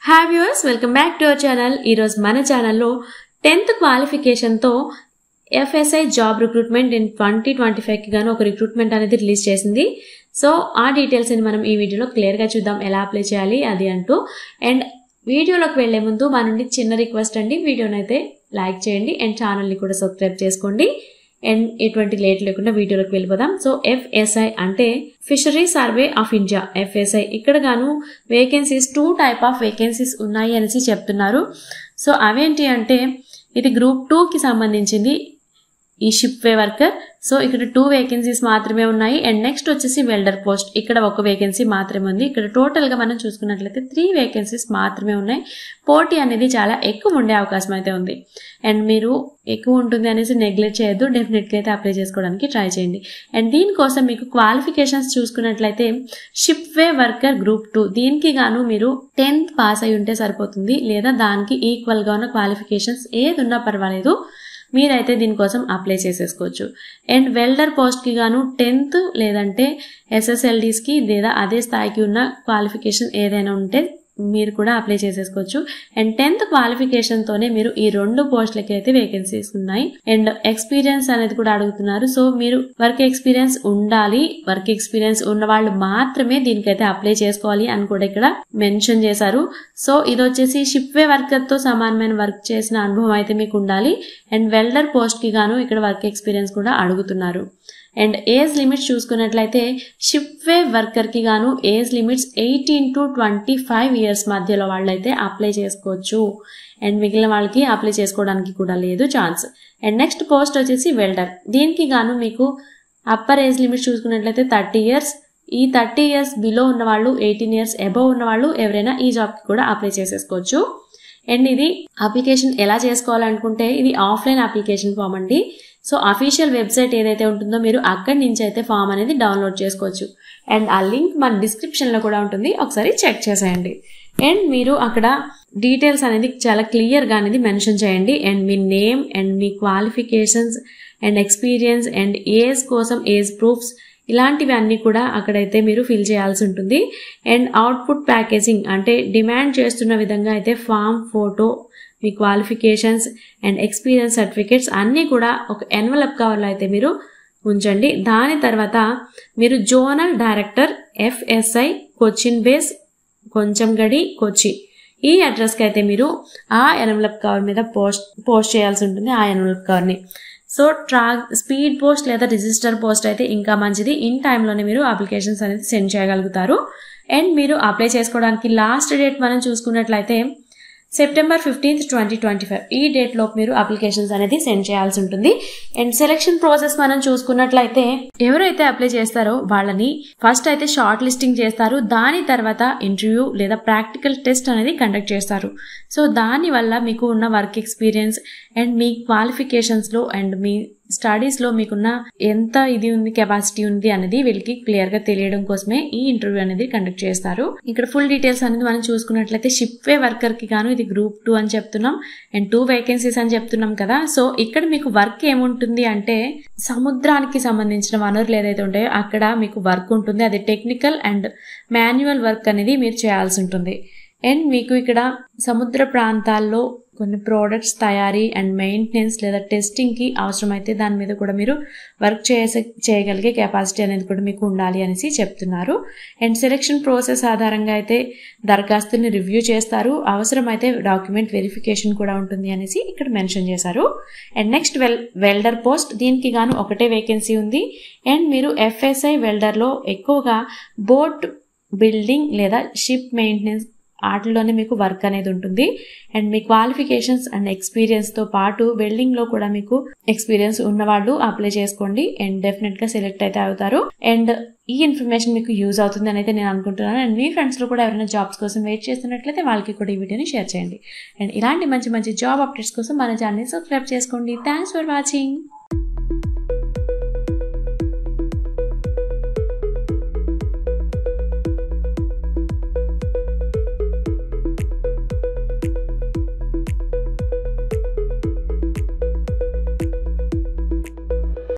Hi viewers, welcome back to our channel. ఈరోజు మన ఛానల్లో 10th క్వాలిఫికేషన్తో FSI జాబ్ రిక్రూట్మెంట్ ఇన్ 2025కి గాను ఒక రిక్రూట్మెంట్ అనేది రిలీజ్ చేసింది. సో ఆ డీటెయిల్స్ అని మనం ఈ వీడియోలో క్లియర్గా చూద్దాం, ఎలా అప్లై చేయాలి అది అంటూ. అండ్ వీడియోలోకి వెళ్లే ముందు మా నుండి చిన్న రిక్వెస్ట్ అండి, వీడియోని అయితే లైక్ చేయండి అండ్ ఛానల్ని కూడా సబ్స్క్రైబ్ చేసుకోండి. అండ్ ఎటువంటి లేట్ లేకుండా వీడియోలోకి వెళ్ళిపోదాం. సో FSI అంటే fishery survey of India. FSI ఇక్కడ గాను వేకెన్సీస్ 2 టైప్ ఆఫ్ వేకెన్సీస్ ఉన్నాయి అనేసి చెప్తున్నారు. సో అవేంటి అంటే ఇది గ్రూప్ 2కి సంబంధించింది, ఈ షిప్ వే వర్కర్. సో ఇక్కడ 2 వేకెన్సీస్ మాత్రమే ఉన్నాయి. అండ్ నెక్స్ట్ వచ్చేసి వెల్డర్ పోస్ట్, ఇక్కడ ఒక వేకెన్సీ మాత్రమే ఉంది. ఇక్కడ టోటల్ గా మనం చూసుకున్నట్లయితే 3 వేకెన్సీస్ మాత్రమే ఉన్నాయి. పోటీ అనేది చాలా ఎక్కువ ఉండే అవకాశం అయితే ఉంది. అండ్ మీరు ఎక్కువ ఉంటుంది అనేసి నెగ్లెక్ట్ చేయొద్దు, డెఫినెట్ గా అయితే అప్లై చేసుకోవడానికి ట్రై చేయండి. అండ్ దీనికోసం మీకు క్వాలిఫికేషన్స్ చూసుకున్నట్లయితే షిప్ వే వర్కర్ గ్రూప్ 2 దీనికి గాను మీరు 10th పాస్ అయి ఉంటే సరిపోతుంది, లేదా దానికి ఈక్వల్ గా ఉన్న క్వాలిఫికేషన్స్ ఏది ఉన్నా పర్వాలేదు, మీరైతే దీనికోసం అప్లై చేసేసుకోవచ్చు. అండ్ వెల్డర్ పోస్ట్కి గాను 10th లేదంటే SSLDస్కి లేదా అదే స్థాయికి ఉన్న క్వాలిఫికేషన్ ఏదైనా ఉంటే మీరు కూడా అప్లై చేసేసుకోవచ్చు. అండ్ 10th క్వాలిఫికేషన్తోనే మీరు ఈ 2 పోస్టులకి అయితే వేకెన్సీస్ ఉన్నాయి. అండ్ ఎక్స్పీరియన్స్ అనేది కూడా అడుగుతున్నారు. సో మీరు వర్క్ ఎక్స్పీరియన్స్ ఉండాలి, వర్క్ ఎక్స్పీరియన్స్ ఉన్న వాళ్ళు మాత్రమే దీనికైతే అప్లై చేసుకోవాలి అని కూడా ఇక్కడ మెన్షన్ చేశారు. సో ఇది వచ్చేసి షిప్ వే వర్కర్ తో సమానమైన వర్క్ చేసిన అనుభవం అయితే మీకు ఉండాలి. అండ్ వెల్డర్ పోస్ట్ కి గాను ఇక్కడ వర్క్ ఎక్స్పీరియన్స్ కూడా అడుగుతున్నారు. అండ్ ఏజ్ లిమిట్స్ చూసుకున్నట్లయితే షిప్ వే వర్కర్ కి గాను ఏజ్ లిమిట్స్ 18 to 25 years మధ్యలో వాళ్ళైతే అప్లై చేసుకోవచ్చు. అండ్ మిగిలిన వాళ్ళకి అప్లై చేసుకోవడానికి కూడా లేదు ఛాన్స్. అండ్ నెక్స్ట్ పోస్ట్ వచ్చేసి వెల్డర్, దీనికి గాను మీకు అప్పర్ ఏజ్ లిమిట్స్ చూసుకున్నట్లయితే 30 years. ఈ 30 years బిలో ఉన్న వాళ్ళు, 18 years అబవ్ ఉన్న వాళ్ళు ఎవరైనా ఈ జాబ్ కి కూడా అప్లై చేసేసుకోవచ్చు. అండ్ ఇది అప్లికేషన్ ఎలా చేసుకోవాలనుకుంటే ఇది ఆఫ్లైన్ అప్లికేషన్ ఫామ్ అండి. సో అఫీషియల్ వెబ్సైట్ ఏదైతే ఉంటుందో మీరు అక్కడి నుంచి అయితే ఫామ్ అనేది డౌన్లోడ్ చేసుకోవచ్చు. అండ్ ఆ లింక్ మన డిస్క్రిప్షన్ లో కూడా ఉంటుంది, ఒకసారి చెక్ చేసేయండి. అండ్ మీరు అక్కడ డీటెయిల్స్ అనేది చాలా క్లియర్ గా అనేది మెన్షన్ చేయండి. అండ్ మీ నేమ్ అండ్ మీ qualifications and experience and age కోసం ఏజ్ ప్రూఫ్స్ ఇలాంటివి అన్ని కూడా అక్కడైతే మీరు ఫిల్ చేయాల్సి ఉంటుంది. అండ్ అవుట్పుట్ ప్యాకేజింగ్ అంటే డిమాండ్ చేస్తున్న విధంగా అయితే ఫామ్, ఫోటో, మీ క్వాలిఫికేషన్స్ అండ్ ఎక్స్పీరియన్స్ సర్టిఫికేట్స్ అన్నీ కూడా ఒక ఎన్వలప్ కవర్లో అయితే మీరు ఉంచండి. దాని తర్వాత మీరు zonal director FSI Cochin base కొంచెంగడి కొచ్చి ఈ అడ్రస్కి అయితే మీరు ఆ ఎన్వలప్ కవర్ మీద పోస్ట్ చేయాల్సి ఉంటుంది, ఆ ఎన్వలప్ కవర్ని. సో స్పీడ్ పోస్ట్ లేదా రిజిస్టర్ పోస్ట్ అయితే ఇంకా మంచిది. ఇన్ టైంలోనే మీరు అప్లికేషన్స్ అనేది సెండ్ చేయగలుగుతారు. అండ్ మీరు అప్లై చేసుకోవడానికి లాస్ట్ డేట్ మనం చూసుకున్నట్లయితే September 15th, 2025 ఈ డేట్ లోపు మీరు అప్లికేషన్స్ అనేది సెండ్ చేయాల్సి ఉంటుంది. అండ్ సెలెక్షన్ ప్రాసెస్ మనం చూసుకున్నట్లయితే ఎవరైతే అప్లై చేస్తారో వాళ్ళని ఫస్ట్ అయితే షార్ట్ లిస్టింగ్ చేస్తారు, దాని తర్వాత ఇంటర్వ్యూ లేదా ప్రాక్టికల్ టెస్ట్ అనేది కండక్ట్ చేస్తారు. సో దాని వల్ల మీకు ఉన్న వర్క్ ఎక్స్పీరియన్స్ అండ్ మీ క్వాలిఫికేషన్స్ లో అండ్ మీ స్టడీస్ లో మీకున్న ఎంత ఇది ఉంది, కెపాసిటీ ఉంది అనేది వీళ్ళకి క్లియర్ గా తెలియడం కోసమే ఈ ఇంటర్వ్యూ అనేది కండక్ట్ చేస్తారు. ఇక్కడ ఫుల్ డీటెయిల్స్ అనేది మనం చూసుకున్నట్లయితే షిప్ వే వర్కర్ కి గాను ఇది గ్రూప్ 2 అని చెప్తున్నాం అండ్ 2 వేకెన్సీస్ అని చెప్తున్నాం కదా. సో ఇక్కడ మీకు వర్క్ ఏముంటుంది అంటే సముద్రానికి సంబంధించిన వనరులు ఏదైతే ఉంటాయో అక్కడ మీకు వర్క్ ఉంటుంది. అది టెక్నికల్ అండ్ మాన్యువల్ వర్క్ అనేది మీరు చేయాల్సి ఉంటుంది. అండ్ మీకు ఇక్కడ సముద్ర ప్రాంతాల్లో కొన్ని ప్రోడక్ట్స్ తయారీ అండ్ మెయింటెనెన్స్ లేదా టెస్టింగ్ కి అవసరమైతే దాని మీద కూడా మీరు వర్క్ చేయగలిగే కెపాసిటీ అనేది కూడా మీకు ఉండాలి అనేసి చెప్తున్నారు. అండ్ సెలెక్షన్ ప్రాసెస్ ఆధారంగా అయితే దరఖాస్తుని రివ్యూ చేస్తారు, అవసరమైతే డాక్యుమెంట్ వెరిఫికేషన్ కూడా ఉంటుంది అనేసి ఇక్కడ మెన్షన్ చేశారు. అండ్ నెక్స్ట్ వెల్డర్ పోస్ట్, దీనికి గాను ఒకటే వేకెన్సీ ఉంది. అండ్ మీరు FSI వెల్డర్ లో ఎక్కువగా బోట్ బిల్డింగ్ లేదా షిప్ మెయింటెనెన్స్ వాటిలోనే మీకు వర్క్ అనేది ఉంటుంది. అండ్ మీ క్వాలిఫికేషన్స్ అండ్ ఎక్స్పీరియన్స్ తో పాటు వెల్డింగ్ లో కూడా మీకు ఎక్స్పీరియన్స్ ఉన్నవాళ్ళు అప్లై చేసుకోండి అండ్ డెఫినెట్ గా సెలెక్ట్ అయితే అవుతారు. అండ్ ఈ ఇన్ఫర్మేషన్ మీకు యూజ్ అవుతుంది అని అయితే నేను అనుకుంటున్నాను. అండ్ మీ ఫ్రెండ్స్ లో కూడా ఎవరైనా జాబ్స్ కోసం వెయిట్ చేస్తున్నట్లయితే వాళ్ళకి కూడా ఈ వీడియోని షేర్ చేయండి. అండ్ ఇలాంటి మంచి మంచి జాబ్ అప్డేట్స్ కోసం మన ఛానల్ని సబ్స్క్రైబ్ చేసుకోండి. Thanks for watching.